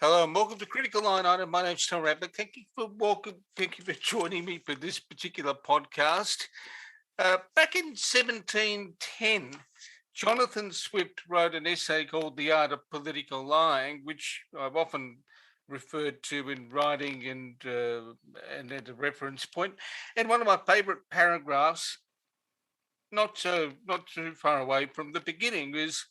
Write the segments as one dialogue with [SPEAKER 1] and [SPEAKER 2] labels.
[SPEAKER 1] Hello and welcome to Critical Line Item. My name's Tom Radler. Thank you for joining me for this particular podcast. Back in 1710, Jonathan Swift wrote an essay called The Art of Political Lying, which I've often referred to in writing and at a reference point. And one of my favourite paragraphs, not too far away from the beginning, is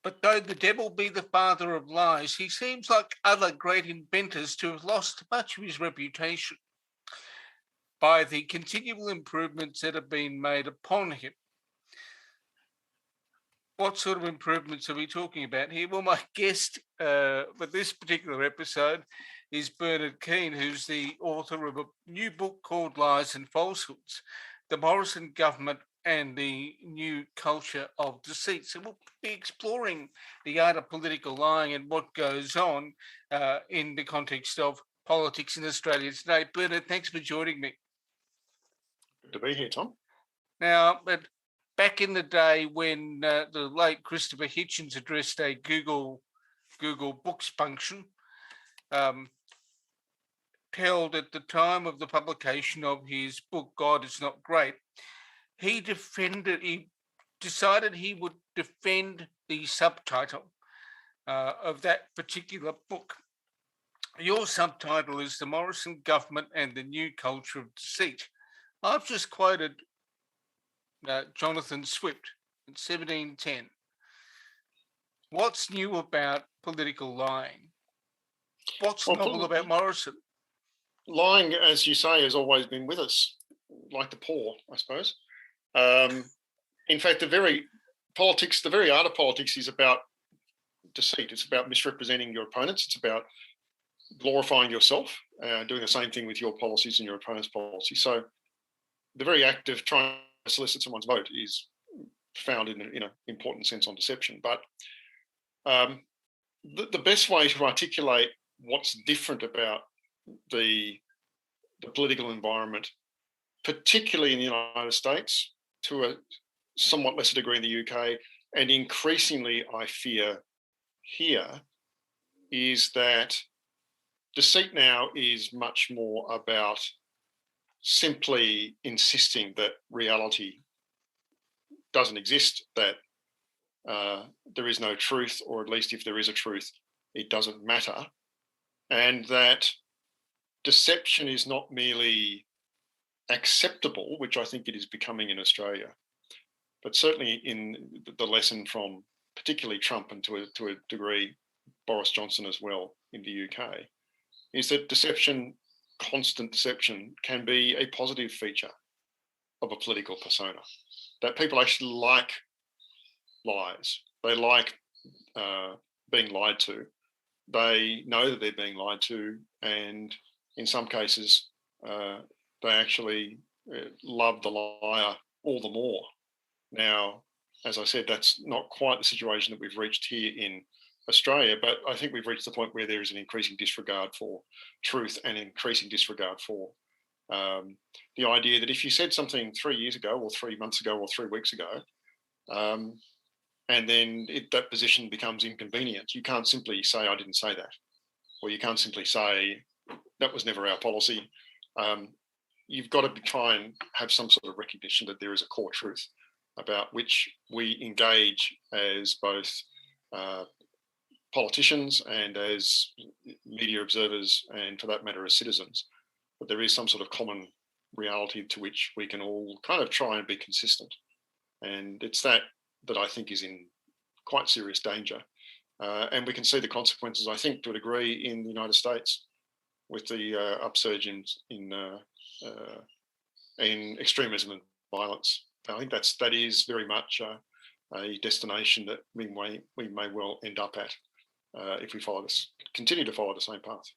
[SPEAKER 1] but though the devil be the father of lies, he seems like other great inventors to have lost much of his reputation by the continual improvements that have been made upon him. What sort of improvements are we talking about here? Well, my guest for this particular episode is Bernard Keane, who's the author of a new book called Lies and Falsehoods, The Morrison Government and the New Culture of Deceit. So we'll be exploring the art of political lying and what goes on in the context of politics in Australia today. Bernard, thanks for joining me.
[SPEAKER 2] Good to be here, Tom.
[SPEAKER 1] Now, back in the day when the late Christopher Hitchens addressed a Google Books function, held at the time of the publication of his book, God is Not Great, he decided he would defend the subtitle of that particular book. Your subtitle is The Morrison Government and the New Culture of Deceit. I've just quoted Jonathan Swift in 1710. What's new about political lying? What's novel about Morrison?
[SPEAKER 2] Lying, as you say, has always been with us, like the poor, I suppose. In fact, the very art of politics is about deceit. It's about misrepresenting your opponents. It's about glorifying yourself, doing the same thing with your policies and your opponent's policies. So the very act of trying to solicit someone's vote is found in an important sense on deception. But the best way to articulate what's different about the political environment, particularly in the United States, to a somewhat lesser degree in the UK, and increasingly, I fear, here, is that deceit now is much more about simply insisting that reality doesn't exist, that there is no truth, or at least if there is a truth, it doesn't matter, and that deception is not merely acceptable, which I think it is becoming in Australia, but certainly in the lesson from particularly Trump and to a degree Boris Johnson as well in the UK, is that constant deception can be a positive feature of a political persona, that people actually like lies. They like being lied to. They know that they're being lied to, and in some cases, they actually love the liar all the more. Now, as I said, that's not quite the situation that we've reached here in Australia, but I think we've reached the point where there is an increasing disregard for truth and increasing disregard for the idea that if you said something 3 years ago or 3 months ago or 3 weeks ago, and then that position becomes inconvenient, you can't simply say, I didn't say that, or you can't simply say, that was never our policy. You've got to try and have some sort of recognition that there is a core truth about which we engage as both politicians and as media observers, and for that matter, as citizens. But there is some sort of common reality to which we can all kind of try and be consistent. And it's that I think is in quite serious danger. And we can see the consequences, I think, to a degree in the United States with the upsurge in extremism and violence. I think that is very much a destination that we may well end up at if we continue to follow the same path.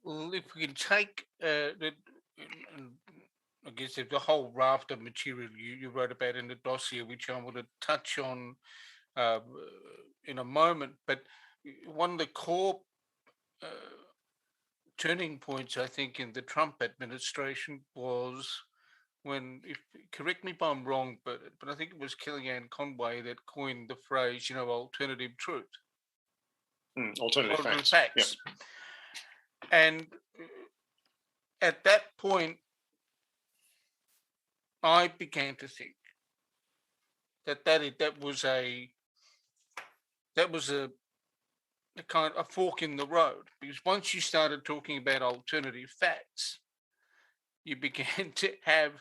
[SPEAKER 1] Well, if we can take I guess there's a whole raft of material you wrote about in the dossier, which I want to touch on in a moment. But one of the core turning points, I think, in the Trump administration was when, correct me if I'm wrong, but I think it was Kellyanne Conway that coined the phrase, alternative truth.
[SPEAKER 2] Alternative facts.
[SPEAKER 1] facts. And at that point, I began to think that was a kind of a fork in the road, because once you started talking about alternative facts, you began to have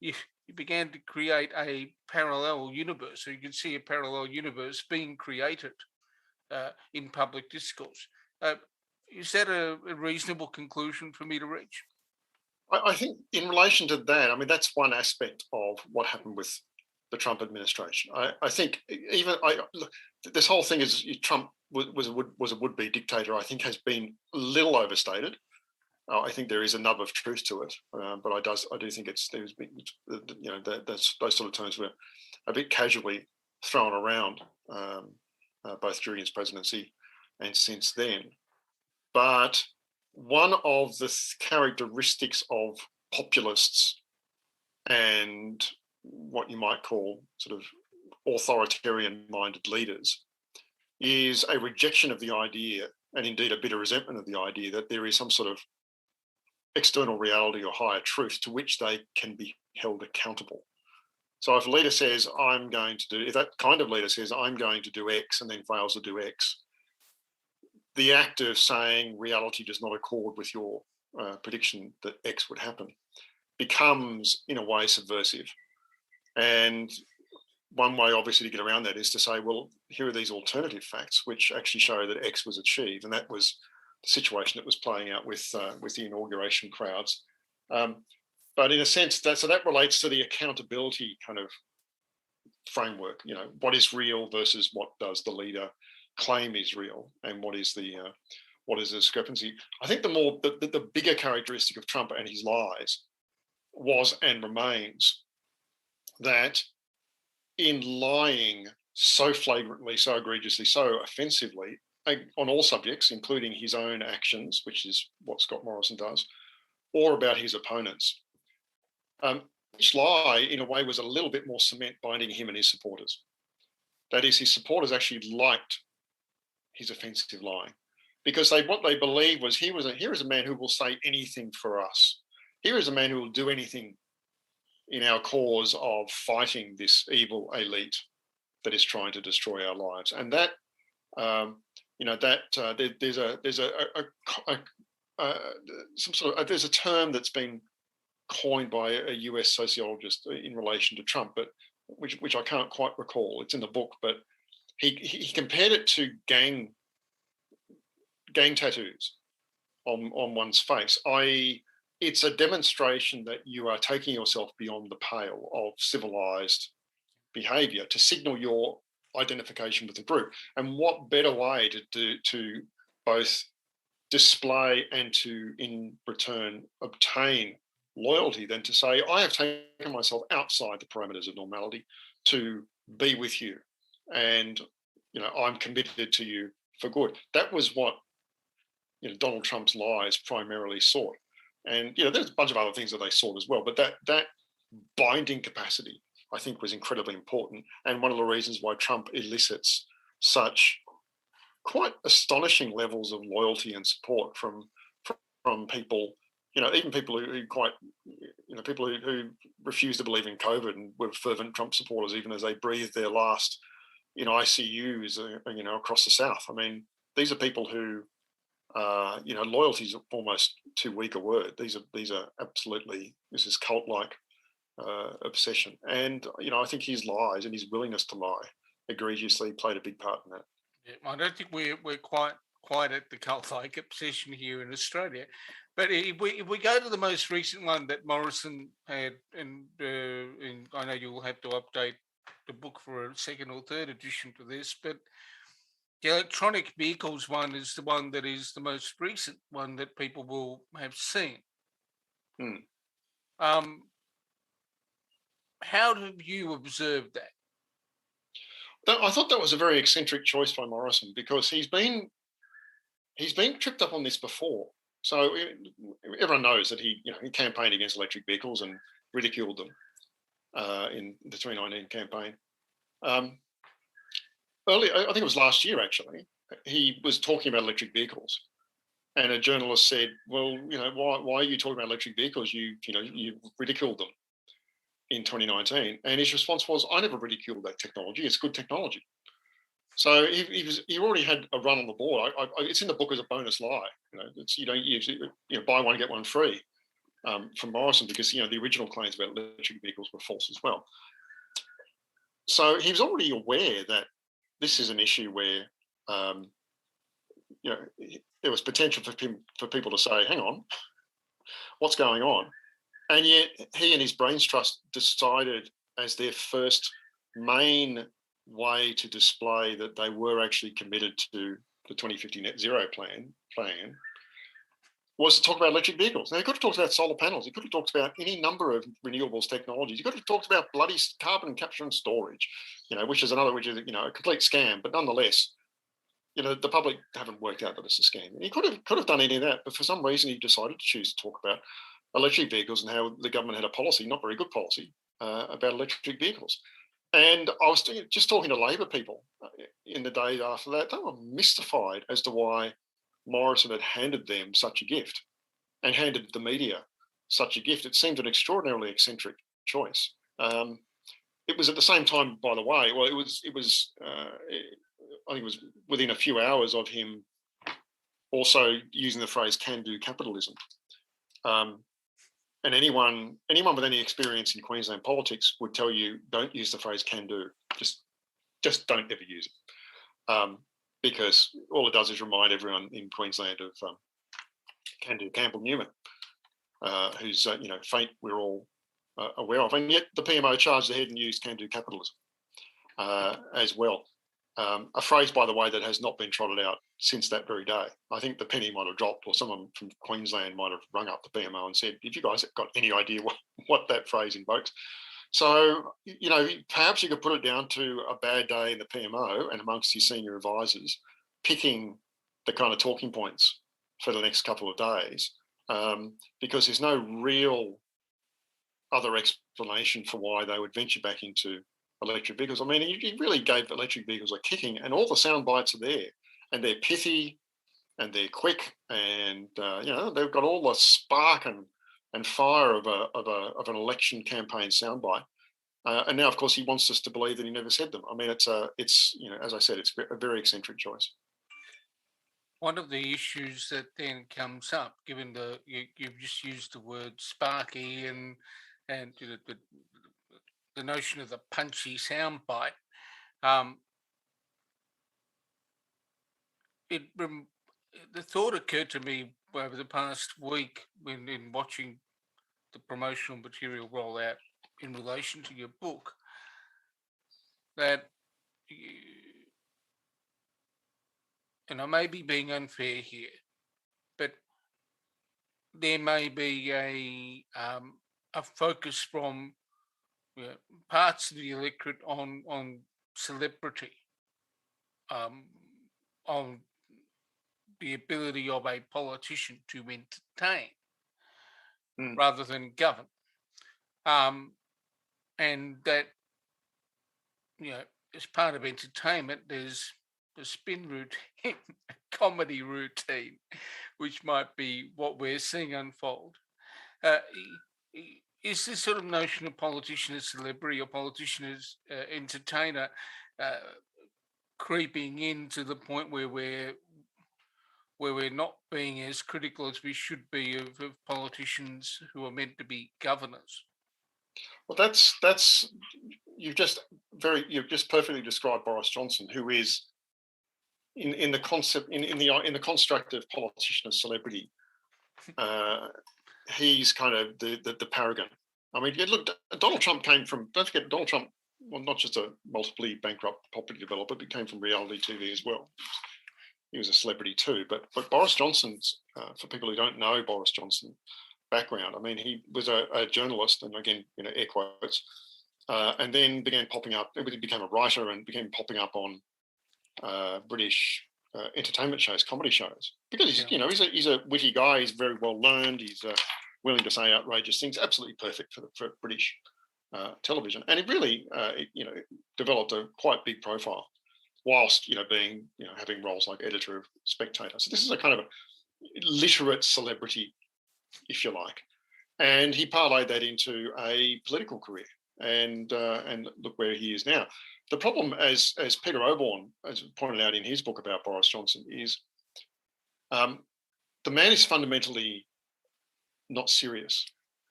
[SPEAKER 1] you, you began to create a parallel universe. So you can see a parallel universe being created in public discourse. Is that a reasonable conclusion for me to reach?
[SPEAKER 2] I think in relation to that, I mean, that's one aspect of what happened with the Trump administration. I think this whole thing is Trump was a would-be dictator, I think has been a little overstated. I think there is a nub of truth to it, but I do think those sort of terms were a bit casually thrown around, both during his presidency and since then. But one of the characteristics of populists and what you might call sort of authoritarian-minded leaders is a rejection of the idea, and indeed a bitter resentment of the idea, that there is some sort of external reality or higher truth to which they can be held accountable. So if a leader says, if that kind of leader says, I'm going to do X, and then fails to do X, the act of saying reality does not accord with your prediction that X would happen becomes, in a way, subversive. And one way, obviously, to get around that is to say, well, here are these alternative facts which actually show that X was achieved. And that was the situation that was playing out with the inauguration crowds. But in a sense, that relates to the accountability kind of framework. What is real versus what does the leader claim is real, and what is the discrepancy. I think the bigger characteristic of Trump and his lies was and remains that in lying so flagrantly, so egregiously, so offensively on all subjects, including his own actions, which is what Scott Morrison does, or about his opponents, each lie, in a way, was a little bit more cement binding him and his supporters. That is, his supporters actually liked his offensive lying, because what they believed was here is a man who will say anything for us. Here is a man who will do anything in our cause of fighting this evil elite that is trying to destroy our lives. And that, there's a term that's been coined by a US sociologist in relation to Trump, but which I can't quite recall. It's in the book, but he compared it to gang tattoos on one's face, i.e., it's a demonstration that you are taking yourself beyond the pale of civilized behavior to signal your identification with the group. And what better way to both display and to, in return, obtain loyalty than to say, I have taken myself outside the parameters of normality to be with you, and I'm committed to you for good. That was what Donald Trump's lies primarily sought. And there's a bunch of other things that they sought as well, but that binding capacity, I think, was incredibly important, and one of the reasons why Trump elicits such quite astonishing levels of loyalty and support from people, even people people who refuse to believe in COVID and were fervent Trump supporters, even as they breathed their last in ICUs, across the South. I mean, these are people who, loyalty is almost too weak a word. These are absolutely, this is cult-like obsession. And, I think his lies and his willingness to lie egregiously played a big part in that.
[SPEAKER 1] Yeah, I don't think we're quite at the cult-like obsession here in Australia. But if we go to the most recent one that Morrison had, and I know you'll have to update the book for a second or third edition to this, but the electronic vehicles one is the one that is the most recent one that people will have seen. How have you observed that?
[SPEAKER 2] I thought that was a very eccentric choice by Morrison, because he's been tripped up on this before. So everyone knows that he campaigned against electric vehicles and ridiculed them in the 2019 campaign. Early, I think it was last year actually, he was talking about electric vehicles, and a journalist said, "Well, why are you talking about electric vehicles? You ridiculed them in 2019." And his response was, "I never ridiculed that technology. It's good technology." So he already had a run on the board. It's in the book as a bonus lie. It's you don't use buy one get one free from Morrison, because the original claims about electric vehicles were false as well. So he was already aware that this is an issue where there was potential for people to say, "Hang on, what's going on?" And yet he and his Brains Trust decided as their first main way to display that they were actually committed to the 2050 net zero plan was to talk about electric vehicles. Now, he could have talked about solar panels. He could have talked about any number of renewables technologies. He could have talked about bloody carbon capture and storage, which is a complete scam. But nonetheless, the public haven't worked out that it's a scam. And he could have done any of that, but for some reason he decided to choose to talk about electric vehicles and how the government had a policy, not very good policy, about electric vehicles. And I was just talking to Labor people in the days after that. They were mystified as to why Morrison had handed them such a gift and handed the media such a gift. It seemed an extraordinarily eccentric choice. It was at the same time, by the way, well, I think it was within a few hours of him also using the phrase "can-do capitalism." And anyone with any experience in Queensland politics would tell you, don't use the phrase "can do." Just don't ever use it, because all it does is remind everyone in Queensland of can-do Campbell Newman, whose fate we're all aware of. And yet the PMO charged ahead and used "can-do capitalism" as well. A phrase, by the way, that has not been trotted out since that very day. I think the penny might have dropped, or someone from Queensland might have rung up the PMO and said, "Have you guys got any idea what that phrase invokes?" So, perhaps you could put it down to a bad day in the PMO and amongst his senior advisors picking the kind of talking points for the next couple of days, because there's no real other explanation for why they would venture back into electric vehicles. I mean, he really gave electric vehicles a kicking, and all the sound bites are there, and they're pithy, and they're quick, and they've got all the spark and fire of an election campaign soundbite. And now, of course, he wants us to believe that he never said them. I mean, it's as I said, it's a very eccentric choice.
[SPEAKER 1] One of the issues that then comes up, given you've just used the word sparky and the notion of the punchy soundbite, the thought occurred to me over the past week in watching the promotional material roll out in relation to your book, that, and I may be being unfair here, but there may be a focus from parts of the electorate on celebrity, on the ability of a politician to entertain rather than govern, and that as part of entertainment, there's the spin routine, a comedy routine, which might be what we're seeing unfold. Is this sort of notion of politician as celebrity or politician as entertainer creeping into the point where we're not being as critical as we should be of politicians who are meant to be governors?
[SPEAKER 2] Well, that's you've just perfectly described Boris Johnson, who is in the concept in the construct of politician as celebrity. He's kind of the paragon. I mean, look, Donald Trump came from. Don't forget, Donald Trump, well, not just a multiply bankrupt property developer, but came from reality TV as well. He was a celebrity too. But Boris Johnson's, for people who don't know Boris Johnson background, I mean, he was a journalist, and again, air quotes, and then began popping up. He became a writer and began popping up on British entertainment shows, comedy shows, because he's a witty guy. He's very well learned. He's willing to say outrageous things. Absolutely perfect for British television, and it really developed a quite big profile whilst being having roles like editor of Spectator. So this is a kind of a literate celebrity, if you like, and he parlayed that into a political career, and look where he is now. The problem, as Peter Oborne has pointed out in his book about Boris Johnson, is the man is fundamentally not serious.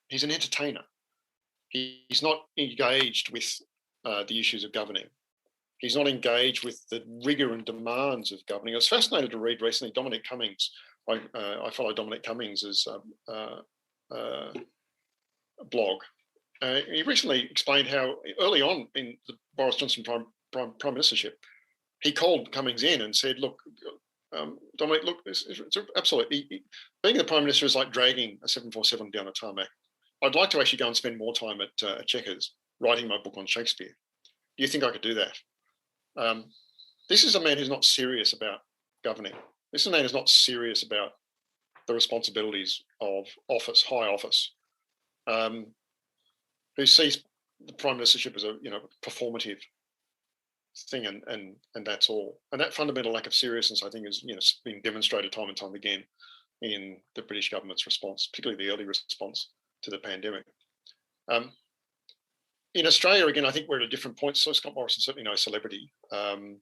[SPEAKER 2] He's an entertainer. He's not engaged with the issues of governing. He's not engaged with the rigour and demands of governing. I was fascinated to read recently Dominic Cummings. I follow Dominic Cummings' blog. He recently explained how early on in the Boris Johnson prime ministership, he called Cummings in and said, look, Dominic, look, it's absolutely, being the Prime Minister is like dragging a 747 down a tarmac. I'd like to actually go and spend more time at Chequers writing my book on Shakespeare. Do you think I could do that? This is a man who's not serious about governing. This is a man who's not serious about the responsibilities of office, high office, who sees the Prime Ministership as a performative thing, and that's all. And that fundamental lack of seriousness, I think, is been demonstrated time and time again in the British government's response, particularly the early response to the pandemic. In Australia, again, I think we're at a different point. So Scott Morrison's certainly no celebrity, and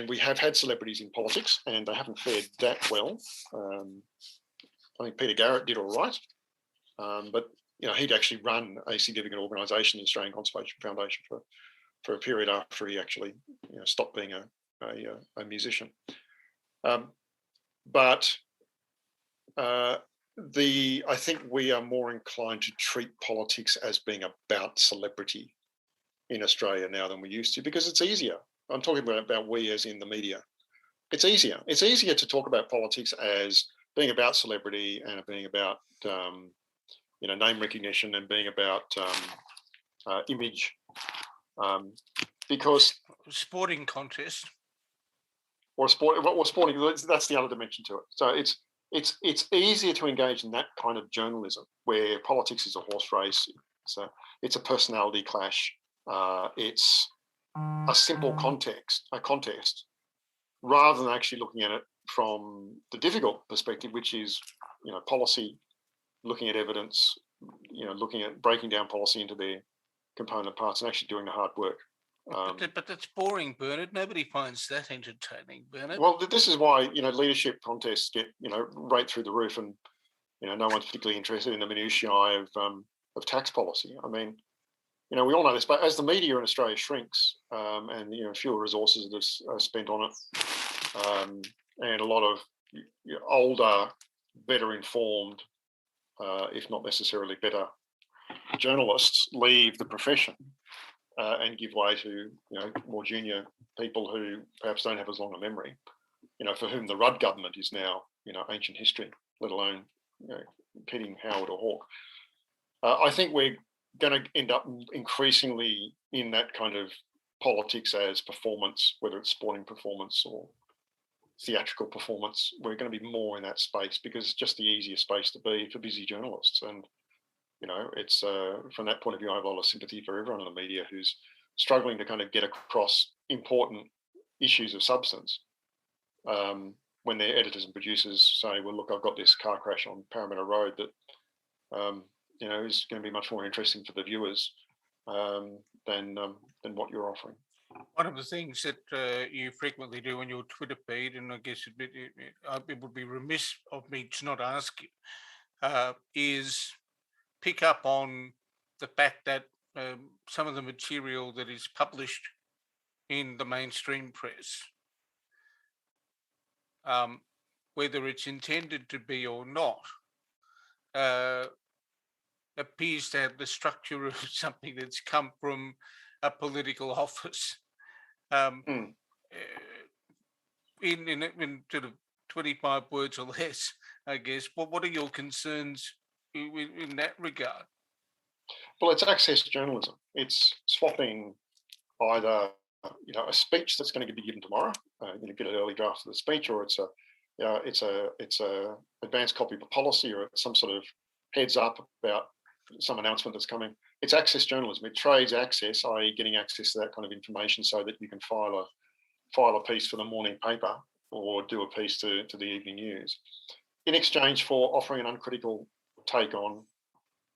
[SPEAKER 2] we have had celebrities in politics, and they haven't fared that well. I think Peter Garrett did all right, but he'd actually run a significant organisation, the Australian Conservation Foundation, for a period after he actually stopped being a musician. But I think we are more inclined to treat politics as being about celebrity in Australia now than we used to, because it's easier. I'm talking about we as in the media. It's easier. It's easier to talk about politics as being about celebrity and being about name recognition and being about image, because
[SPEAKER 1] sporting contest
[SPEAKER 2] or sporting. That's the other dimension to it. So it's easier to engage in that kind of journalism where politics is a horse race. It's a personality clash. It's a simple contest, rather than actually looking at it from the difficult perspective, which is policy, looking at evidence, looking at breaking down policy into their component parts and actually doing the hard work.
[SPEAKER 1] But that's boring, Bernard. Nobody finds that entertaining, Bernard.
[SPEAKER 2] Well, this is why leadership contests get right through the roof, and no one's particularly interested in the minutiae of tax policy. I mean, we all know this, but as the media in Australia shrinks, and fewer resources are spent on it, and a lot of older, better informed, if not necessarily better, journalists leave the profession and give way to more junior people who perhaps don't have as long a memory, for whom the Rudd government is now ancient history, let alone Keating, Howard or Hawke. I think we're going to end up increasingly in that kind of politics as performance, whether it's sporting performance or theatrical performance. We're going to be more in that space because it's just the easiest space to be for busy journalists. And it's from that point of view, I have a lot of sympathy for everyone in the media who's struggling to kind of get across important issues of substance when their editors and producers say, well, look, I've got this car crash on Parramatta Road that is going to be much more interesting for the viewers than what you're offering.
[SPEAKER 1] One of the things that you frequently do on your Twitter feed, and I guess it would be remiss of me to not ask you, is pick up on the fact that some of the material that is published in the mainstream press, whether it's intended to be or not, appears to have the structure of something that's come from a political office. In sort of 25 words or less, I guess. What are your concerns in that regard?
[SPEAKER 2] Well, it's access journalism. It's swapping either a speech that's going to be given tomorrow, get an early draft of the speech, or it's a advanced copy of a policy, or it's some sort of heads up about some announcement that's coming. it's access journalism. It trades access, i.e., getting access to that kind of information, so that you can file a piece for the morning paper or do a piece to the evening news, in exchange for offering an uncritical take on.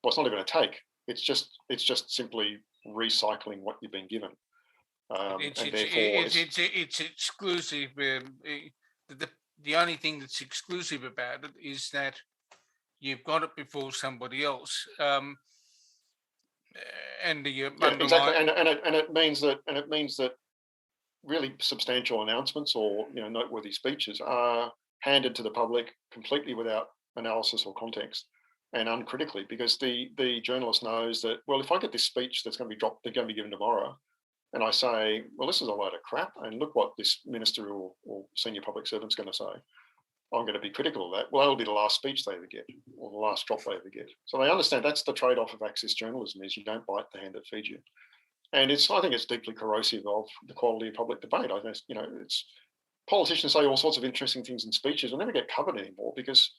[SPEAKER 2] Well, it's not even a take. It's just simply recycling what you've been given,
[SPEAKER 1] it's exclusive. The only thing that's exclusive about it is that you've got it before somebody else. And the
[SPEAKER 2] exactly, and it means that really substantial announcements or noteworthy speeches are handed to the public completely without analysis or context and uncritically, because the journalist knows that, well, if I get this speech that's going to be dropped, they're going to be given tomorrow, and I say, well, this is a load of crap, and look what this minister or senior public servant's going to say, I'm going to be critical of that. Well, that'll be the last speech they ever get, or the last drop they ever get. So they understand that's the trade-off of access journalism: is you don't bite the hand that feeds you. And I think it's deeply corrosive of the quality of public debate. I think, it's politicians say all sorts of interesting things in speeches will never get covered anymore, because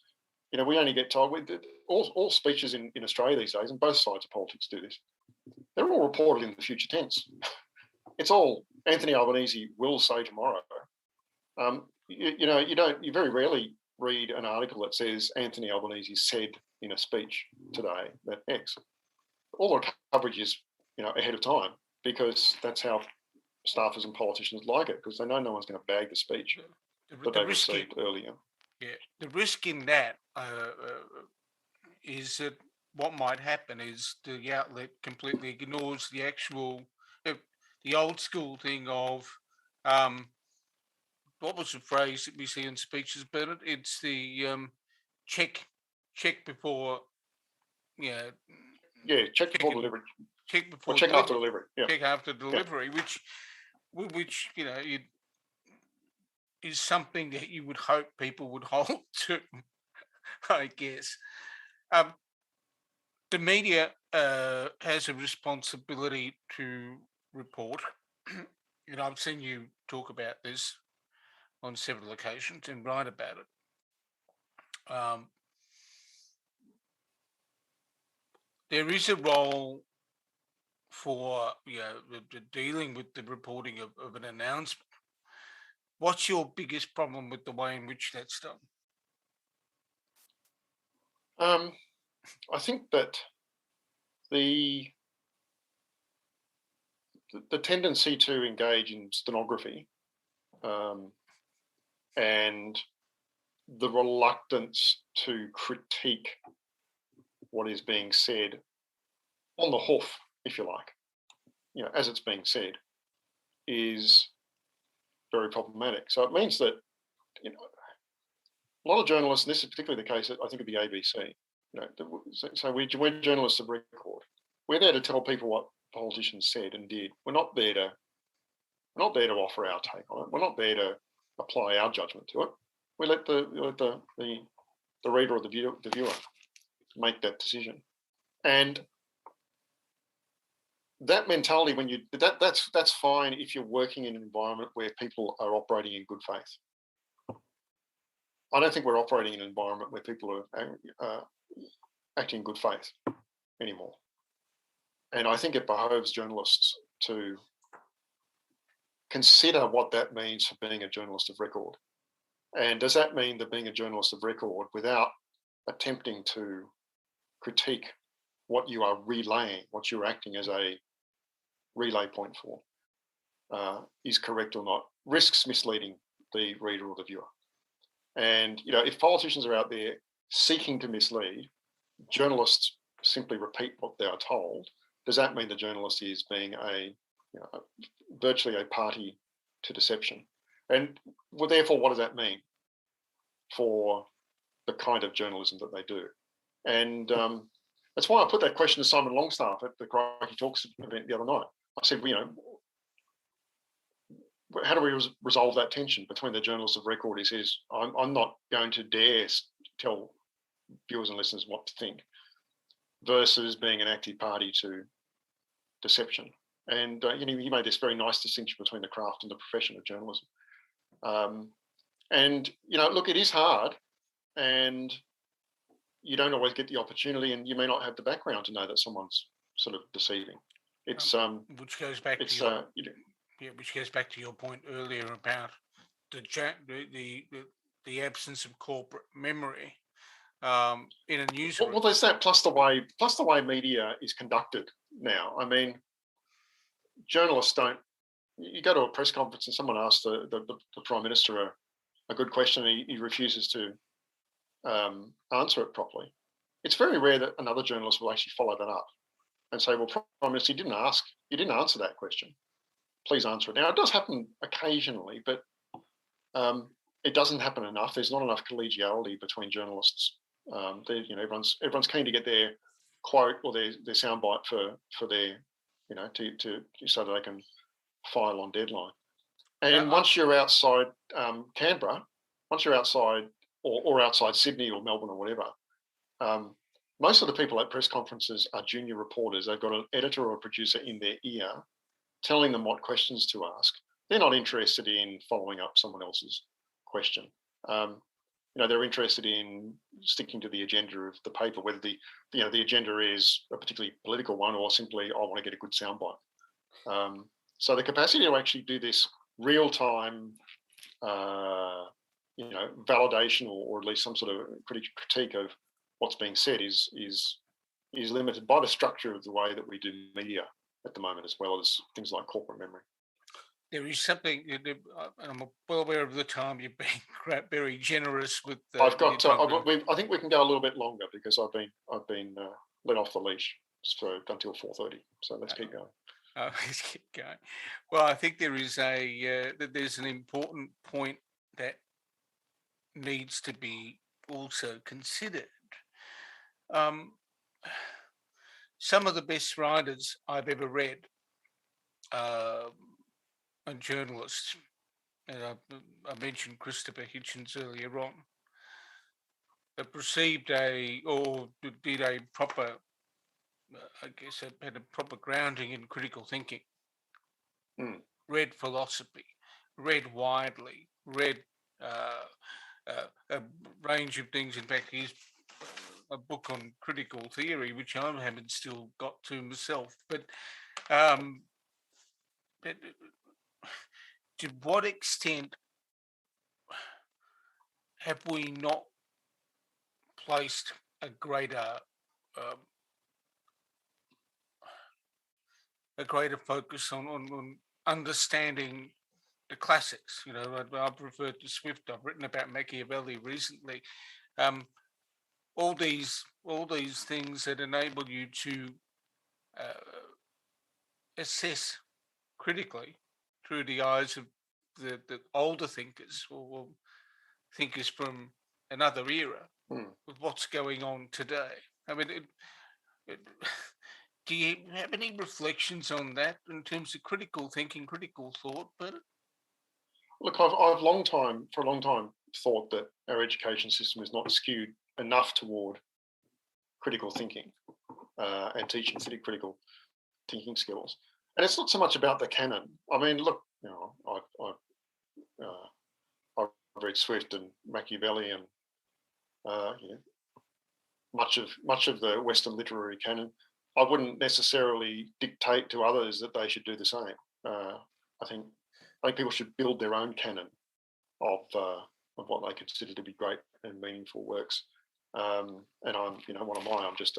[SPEAKER 2] we only get told all speeches in Australia these days, and both sides of politics do this. They're all reported in the future tense. It's all Anthony Albanese will say tomorrow. You very rarely read an article that says Anthony Albanese said in a speech today that X. All the coverage is ahead of time, because that's how staffers and politicians like it, because they know no one's going to bag the speech that they received earlier.
[SPEAKER 1] Yeah, the risk in that is that what might happen is the outlet completely ignores the actual, the old school thing of, what was the phrase that we see in speeches, Bernard? It's the check before,
[SPEAKER 2] Yeah, check before delivery.
[SPEAKER 1] Check before
[SPEAKER 2] or check after delivery. Yeah.
[SPEAKER 1] Check after delivery, which is something that you would hope people would hold to, I guess. The media has a responsibility to report. I've seen you talk about this on several occasions and write about it. There is a role for the dealing with the reporting of an announcement. What's your biggest problem with the way in which that's done?
[SPEAKER 2] I think that the tendency to engage in stenography and the reluctance to critique what is being said on the hoof, if you like, as it's being said, is very problematic. So it means that a lot of journalists, and this is particularly the case, I think, of the ABC. So we're journalists of record. We're there to tell people what politicians said and did. We're not there to offer our take on it. We're not there to apply our judgment to it. We let the reader or the viewer make that decision. And that mentality, that's fine if you're working in an environment where people are operating in good faith. I don't think we're operating in an environment where people are acting in good faith anymore. And I think it behoves journalists to consider what that means for being a journalist of record. And does that mean that being a journalist of record, without attempting to critique what you are relaying, what you're acting as a relay point for, is correct or not, risks misleading the reader or the viewer? And if politicians are out there seeking to mislead, journalists simply repeat what they are told. Does that mean the journalist is being virtually a party to deception? And therefore, what does that mean for the kind of journalism that they do? And that's why I put that question to Simon Longstaff at the Crikey Talks event the other night. I said, how do we resolve that tension between the journalist of record? He says, I'm not going to dare tell viewers and listeners what to think, versus being an active party to deception. And he made this very nice distinction between the craft and the profession of journalism. Look, it is hard, and you don't always get the opportunity, and you may not have the background to know that someone's sort of deceiving. It's
[SPEAKER 1] which goes back
[SPEAKER 2] it's
[SPEAKER 1] to your,
[SPEAKER 2] you know,
[SPEAKER 1] which goes back to your point earlier about the absence of corporate memory in a newsroom.
[SPEAKER 2] well, there's that plus the way media is conducted now. I mean, journalists don't. You go to a press conference and someone asks the prime minister a good question, and he refuses to answer it properly. It's very rare that another journalist will actually follow that up and say, "Well, Prime Minister, you didn't answer that question. Please answer it." Now, it does happen occasionally, but it doesn't happen enough. There's not enough collegiality between journalists. Everyone's keen to get their quote or their soundbite for their, to so that they can file on deadline. And once you're outside Canberra, once you're outside or outside Sydney or Melbourne or whatever, most of the people at press conferences are junior reporters. They've got an editor or a producer in their ear telling them what questions to ask. They're not interested in following up someone else's question. They're interested in sticking to the agenda of the paper, whether the agenda is a particularly political one or simply, I want to get a good soundbite. So the capacity to actually do this real-time, validation or at least some sort of critique of what's being said is limited by the structure of the way that we do media at the moment, as well as things like corporate memory.
[SPEAKER 1] There is something, and I'm well aware of the time you've been very generous with.
[SPEAKER 2] I've got. I think we can go a little bit longer because I've been let off the leash until 4:30. So let's keep going.
[SPEAKER 1] Let's keep going. Well, I think there's an important point that needs to be also considered. Some of the best writers I've ever read, and journalists, and I mentioned Christopher Hitchens earlier on, did a proper, had a proper grounding in critical thinking. Read philosophy, read widely, read a range of things. In fact, he's a book on critical theory, which I haven't still got to myself. But to what extent have we not placed a greater focus on understanding the classics? I've referred to Swift. I've written about Machiavelli recently. All these things that enable you to assess critically through the eyes of the older thinkers or thinkers from another era with what's going on today. I mean, do you have any reflections on that in terms of critical thinking, critical thought, Bernard?
[SPEAKER 2] Look, I've for a long time thought that our education system is not skewed enough toward critical thinking and teaching critical thinking skills. And it's not so much about the canon. I mean, look, I've read Swift and Machiavelli and much of the Western literary canon. I wouldn't necessarily dictate to others that they should do the same. I think people should build their own canon of what they consider to be great and meaningful works. And I'm, what am I? I'm just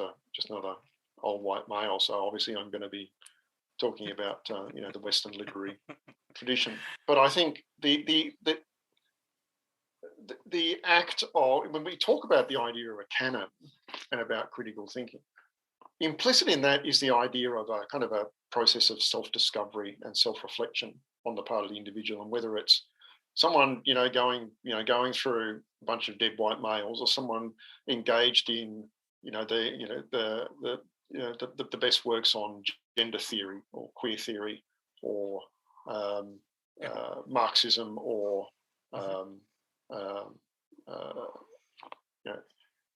[SPEAKER 2] another old white male. So obviously I'm going to be talking about the Western literary tradition. But I think the act of, when we talk about the idea of a canon and about critical thinking, implicit in that is the idea of a kind of a process of self-discovery and self-reflection on the part of the individual, and whether it's someone going through a bunch of dead white males, or someone engaged in the best works on gender theory or queer theory or Marxism or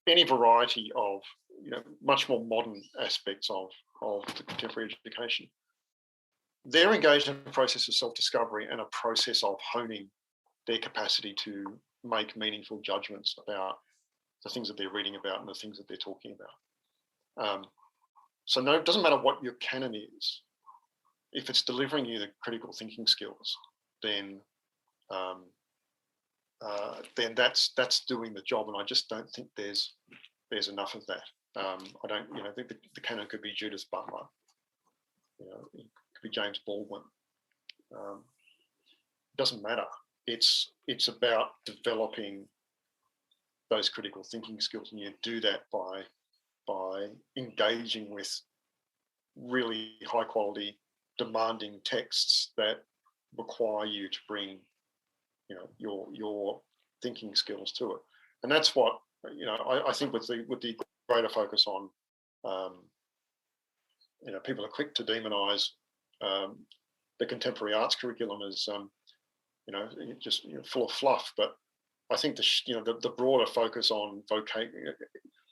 [SPEAKER 2] any variety of much more modern aspects of the contemporary education. They're engaged in a process of self-discovery and a process of honing their capacity to make meaningful judgments about the things that they're reading about and the things that they're talking about. So no, it doesn't matter what your canon is. If it's delivering you the critical thinking skills, then that's doing the job. And I just don't think there's enough of that. I don't, I think the canon could be Judith Butler, it could be James Baldwin. Doesn't matter. It's about developing those critical thinking skills, and you do that by engaging with really high quality, demanding texts that require you to bring, your thinking skills to it. And that's what I think with the greater focus on, people are quick to demonise the contemporary arts curriculum as just full of fluff. But I think the broader focus on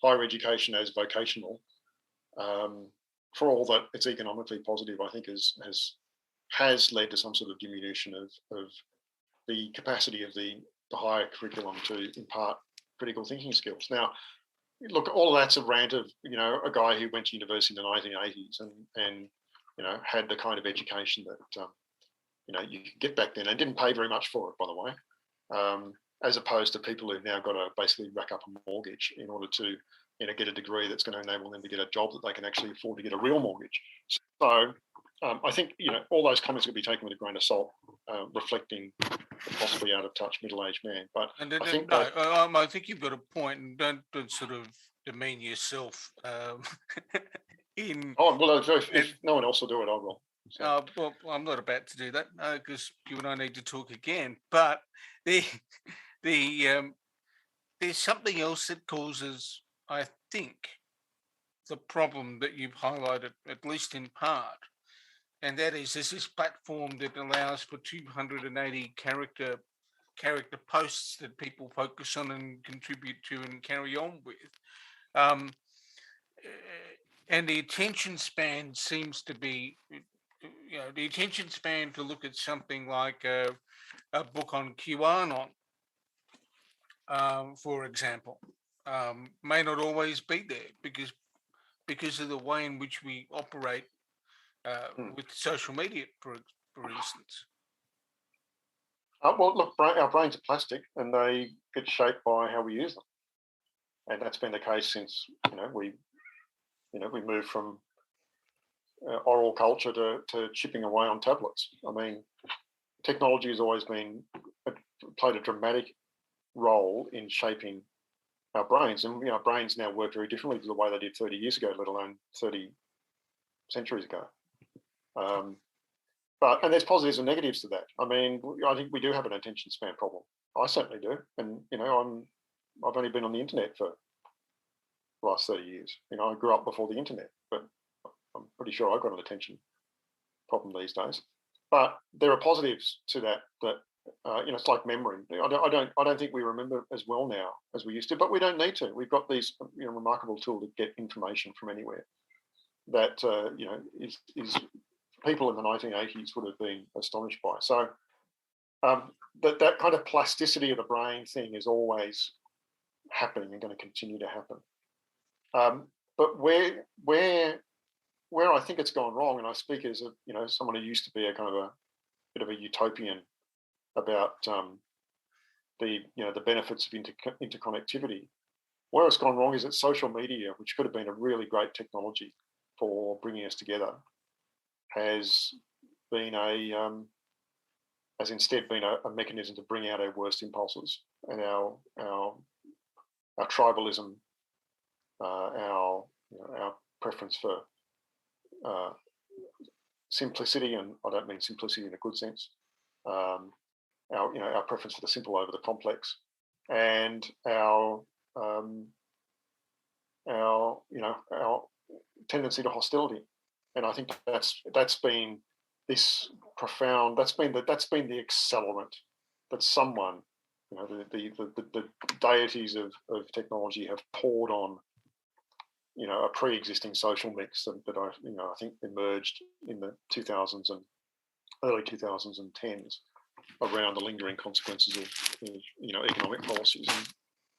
[SPEAKER 2] higher education as vocational, for all that it's economically positive, I think has led to some sort of diminution of the capacity of the higher curriculum to impart critical thinking skills. Now, look, all of that's a rant of a guy who went to university in the 1980s and had the kind of education that you could get back then, and didn't pay very much for it, by the way, as opposed to people who've now got to basically rack up a mortgage in order to get a degree that's going to enable them to get a job that they can actually afford to get a real mortgage. So I think all those comments could be taken with a grain of salt, reflecting the possibly out of touch middle-aged man. But
[SPEAKER 1] I think you've got a point, and don't sort of demean yourself.
[SPEAKER 2] If no one else will do it, I will. So.
[SPEAKER 1] Well, I'm not about to do that because you and I need to talk again. But there's something else that causes, I think, the problem that you've highlighted, at least in part, and that is there's this platform that allows for 280 character posts that people focus on and contribute to and carry on with. And the attention span seems to be, the attention span to look at something like a book on QAnon, for example, may not always be there because of the way in which we operate with social media, for instance.
[SPEAKER 2] Well, look, our brains are plastic, and they get shaped by how we use them, and that's been the case since we moved from oral culture to chipping away on tablets. I mean, technology has always played a dramatic role in shaping our brains, and our brains now work very differently to the way they did 30 years ago, let alone 30 centuries ago. And there's positives and negatives to that. I mean, I think we do have an attention span problem. I certainly do, and I've only been on the internet for the last 30 years. I grew up before the internet, but I'm pretty sure I've got an attention problem these days. But there are positives to that. It's like memory. I don't think we remember as well now as we used to, but we don't need to. We've got these remarkable tool to get information from anywhere that is people in the 1980s would have been astonished by. So that kind of plasticity of the brain thing is always happening and going to continue to happen. But where I think it's gone wrong, and I speak as someone who used to be a kind of a bit of a utopian about the benefits of interconnectivity. Where it's gone wrong is that social media, which could have been a really great technology for bringing us together, has instead been a mechanism to bring out our worst impulses and our tribalism, our preference for simplicity, and I don't mean simplicity in a good sense. Our preference for the simple over the complex, and our tendency to hostility. And I think that's been this profound. That's been the accelerant that someone, the deities of technology have poured on, a pre-existing social mix that I think emerged in the 2000s and early 2010s around the lingering consequences of economic policies and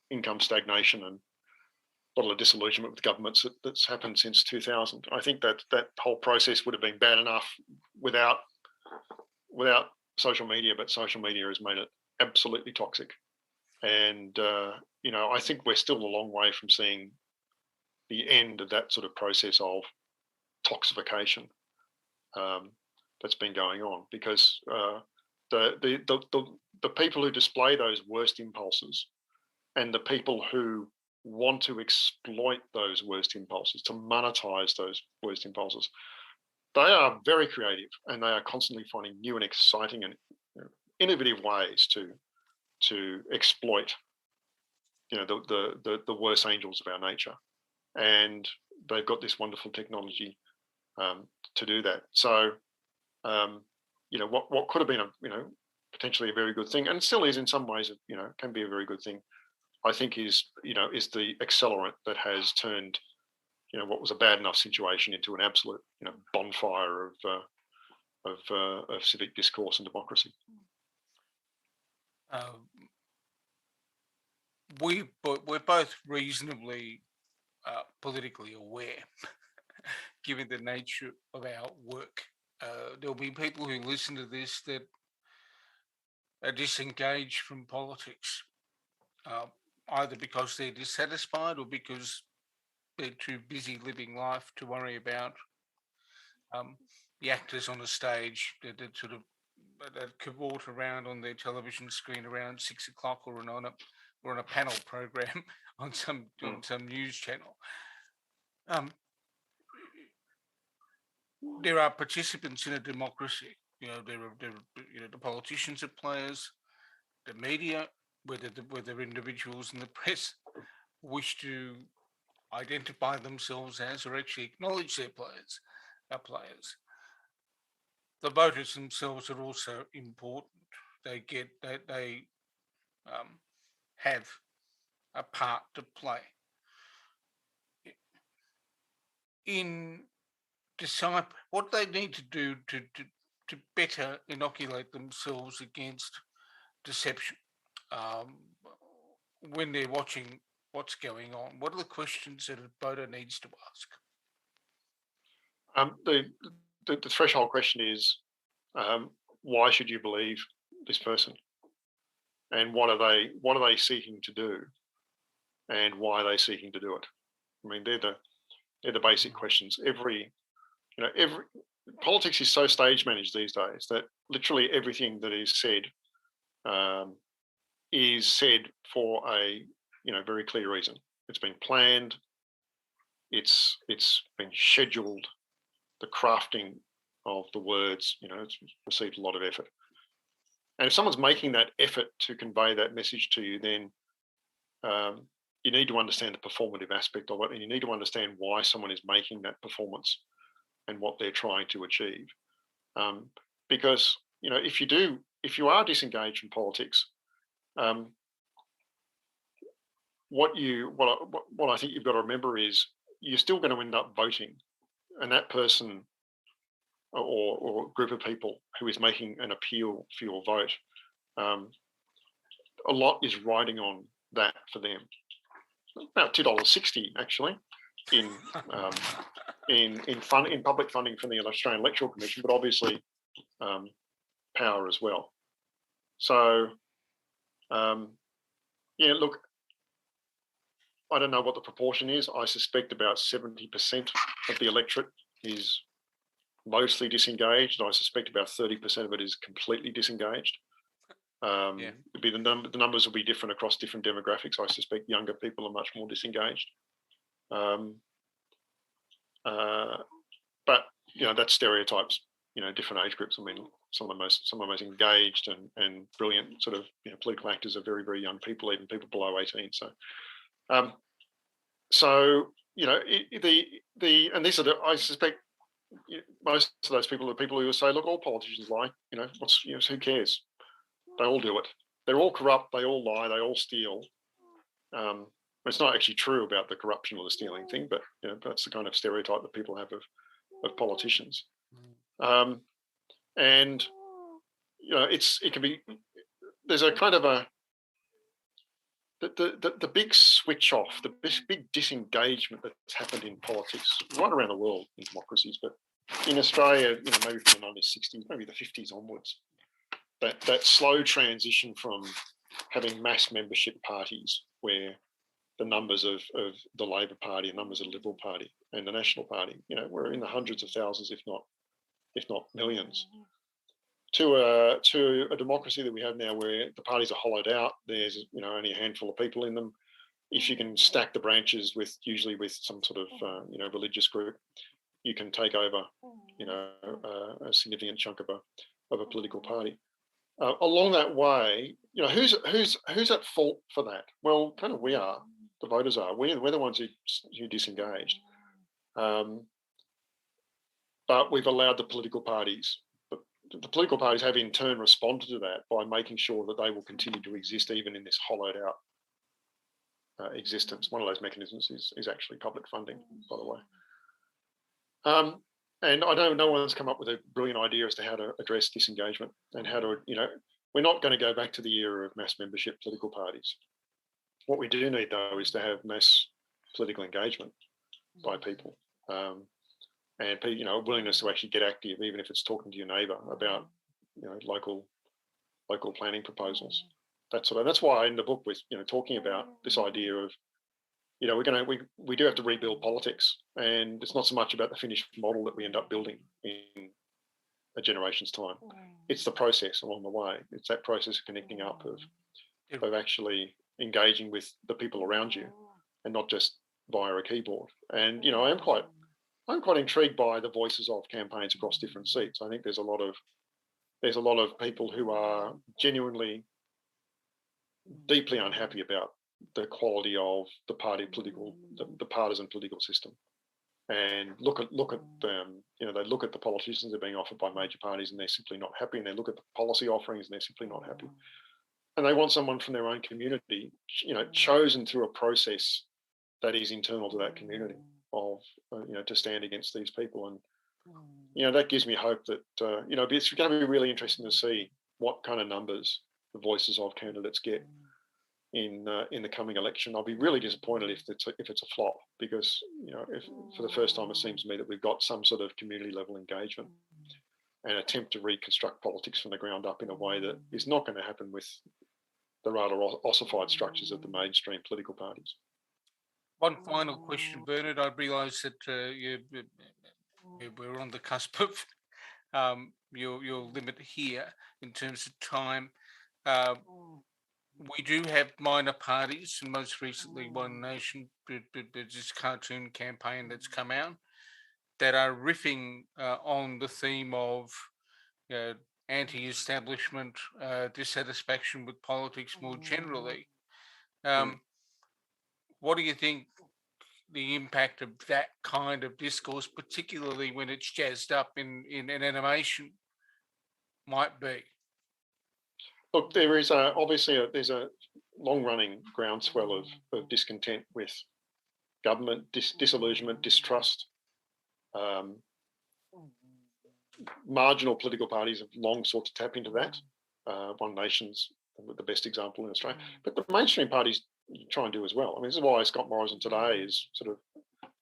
[SPEAKER 2] income stagnation and lot of disillusionment with governments that's happened since 2000. I think that whole process would have been bad enough without social media, but social media has made it absolutely toxic. And I think we're still a long way from seeing the end of that sort of process of toxification that's been going on, because the people who display those worst impulses and the people who want to exploit those worst impulses, to monetize those worst impulses, they are very creative, and they are constantly finding new and exciting and innovative ways to exploit the worst angels of our nature. And they've got this wonderful technology to do that. So what could have been potentially a very good thing, and still is in some ways, can be a very good thing, I think is the accelerant that has turned what was a bad enough situation into an absolute bonfire of civic discourse and democracy.
[SPEAKER 1] We're both reasonably politically aware, given the nature of our work. There'll be people who listen to this that are disengaged from politics, either because they're dissatisfied or because they're too busy living life to worry about the actors on the stage that sort of that cavort around on their television screen around 6 o'clock or on a panel program on some news channel. There are participants in a democracy. There are the politicians are players, the media, whether individuals in the press wish to identify themselves as or actually acknowledge their players. The voters themselves are also important. They have a part to play in decide what they need to do to better inoculate themselves against deception when they're watching what's going on. What are the questions that a voter needs to ask?
[SPEAKER 2] The threshold question is, why should you believe this person, and what are they seeking to do, and why are they seeking to do it? I mean, they're the basic questions. Every politics is so stage managed these days that literally everything that is said for a very clear reason. It's been planned. It's been scheduled. The crafting of the words, it's received a lot of effort. And if someone's making that effort to convey that message to you, then you need to understand the performative aspect of it, and you need to understand why someone is making that performance and what they're trying to achieve. Because if you are disengaged from politics, what I think you've got to remember is you're still going to end up voting, and that person or group of people who is making an appeal for your vote, a lot is riding on that for them. About $2.60 actually in public funding from the Australian Electoral Commission, but obviously power as well. So look, I don't know what the proportion is. I suspect about 70% of the electorate is mostly disengaged. I suspect about 30% of it is completely disengaged. The numbers will be different across different demographics. I suspect younger people are much more disengaged. But that's stereotypes. Different age groups. I mean, some of the most engaged and brilliant sort of political actors are very, very young people, even people below 18. So, and these are I suspect most of those people are people who will say, look, all politicians lie. Who cares? They all do it. They're all corrupt. They all lie. They all steal. It's not actually true about the corruption or the stealing thing, but that's the kind of stereotype that people have of politicians. And it can be. There's a kind of the big switch off, the big disengagement that's happened in politics right around the world in democracies, but in Australia, maybe from the 1960s, maybe the 50s onwards, that slow transition from having mass membership parties where the numbers of the Labor Party and numbers of the Liberal Party and the National Party, we're in the hundreds of thousands, if not millions, to a democracy that we have now where the parties are hollowed out. There's only a handful of people in them. If you can stack the branches usually with some sort of religious group, you can take over a significant chunk of a political party. Along that way, who's at fault for that? Well, kind of we are. The voters are. We're the ones who disengaged. But we've allowed the political parties. The political parties have in turn responded to that by making sure that they will continue to exist even in this hollowed out existence. One of those mechanisms is actually public funding, by the way. And I know no one's come up with a brilliant idea as to how to address disengagement and how to, we're not going to go back to the era of mass membership political parties. What we do need, though, is to have mass political engagement by people. And willingness to actually get active, even if it's talking to your neighbour about local planning proposals. That's why in the book we're talking about this idea of we do have to rebuild politics, and it's not so much about the finished model that we end up building in a generation's time. It's the process along the way. It's that process of connecting up of actually engaging with the people around you, and not just via a keyboard. And I'm quite intrigued by the voices of campaigns across different seats. I think there's a lot of people who are genuinely deeply unhappy about the quality of the the partisan political system, and look at them. They look at the politicians that are being offered by major parties, and they're simply not happy. And they look at the policy offerings, and they're simply not happy. And they want someone from their own community, chosen through a process that is internal to that community, of to stand against these people. And that gives me hope that it's going to be really interesting to see what kind of numbers the voices of candidates get in the coming election. I'll be really disappointed if it's a flop, because if for the first time it seems to me that we've got some sort of community level engagement and attempt to reconstruct politics from the ground up in a way that is not going to happen with the rather ossified structures of the mainstream political parties.
[SPEAKER 1] One final question, Bernard. I realise that we're on the cusp of your limit here in terms of time. We do have minor parties, and most recently One Nation, this cartoon campaign that's come out, that are riffing on the theme of anti-establishment, dissatisfaction with politics more generally. What do you think the impact of that kind of discourse, particularly when it's jazzed up in an animation, might be?
[SPEAKER 2] Look, there is obviously there's a long-running groundswell of discontent with government, disillusionment, distrust. Marginal political parties have long sought to tap into that. One Nation's the best example in Australia, but the mainstream parties try and do as well. I mean, this is why Scott Morrison today is sort of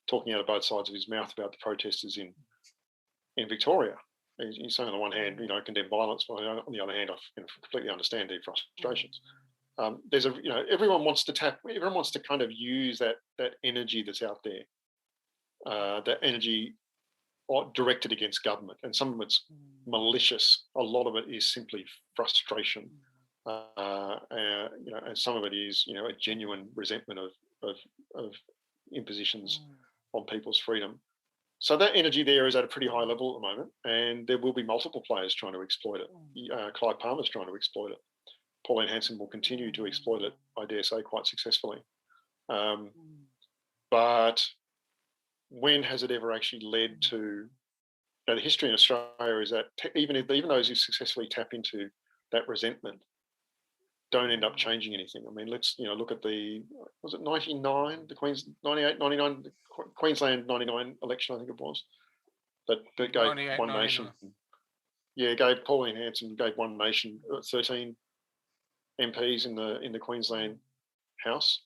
[SPEAKER 2] talking out of both sides of his mouth about the protesters in Victoria. He's saying on the one hand, condemn violence, but on the other hand, I completely understand their frustrations. There's everyone wants to kind of use that energy that's out there, that energy directed against government, and some of it's malicious. A lot of it is simply frustration, and some of it is a genuine resentment of impositions on people's freedom. So that energy there is at a pretty high level at the moment, and there will be multiple players trying to exploit it. Clive Palmer's trying to exploit it. Pauline Hanson will continue to exploit it, I dare say, quite successfully. But when has it ever actually led to? The history in Australia is that even those who successfully tap into that resentment don't end up changing anything. I mean, let's look at was it 99, the 99, the Queensland 99 election, I think it was, that gave One Nation. Yeah, gave Pauline Hanson, gave One Nation 13 MPs in the Queensland house,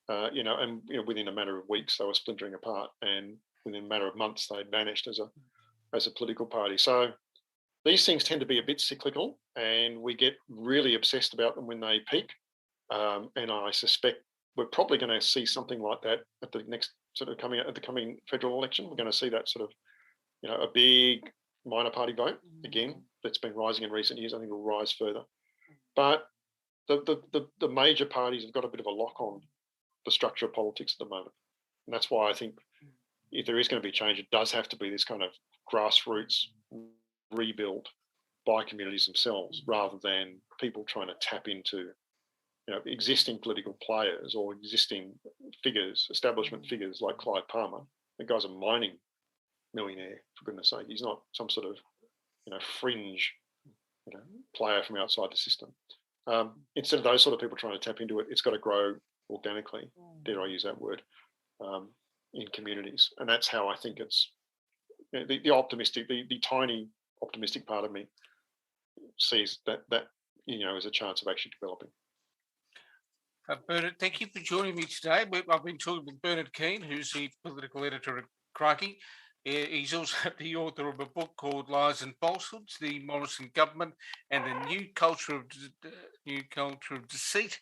[SPEAKER 2] and within a matter of weeks they were splintering apart, and within a matter of months they vanished as a political party. So these things tend to be a bit cyclical, and we get really obsessed about them when they peak. And I suspect we're probably going to see something like that at the next at the coming federal election. We're going to see that a big minor party vote again that's been rising in recent years. I think it will rise further. But the major parties have got a bit of a lock on the structure of politics at the moment. And that's why I think if there is going to be change, it does have to be this kind of grassroots rebuild by communities themselves, rather than people trying to tap into existing political players or existing figures, establishment figures like Clive Palmer. The guy's a mining millionaire, for goodness sake. He's not some sort of fringe player from outside the system. Instead of those sort of people trying to tap into it, it's got to grow organically, dare I use that word, in communities. And that's how I think it's the optimistic, the tiny optimistic part of me sees that as a chance of actually developing.
[SPEAKER 1] Bernard, thank you for joining me today. I've been talking with Bernard Keane, who's the political editor at Crikey. He's also the author of a book called Lies and Falsehoods: The Morrison Government and the New Culture of Deceit.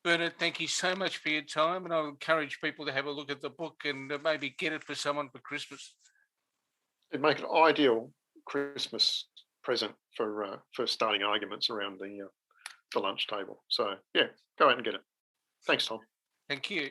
[SPEAKER 1] Bernard, thank you so much for your time, and I'll encourage people to have a look at the book and maybe get it for someone for Christmas.
[SPEAKER 2] It'd make an ideal Christmas present for starting arguments around the lunch table. So yeah, go out and get it. Thanks, Tom.
[SPEAKER 1] Thank you.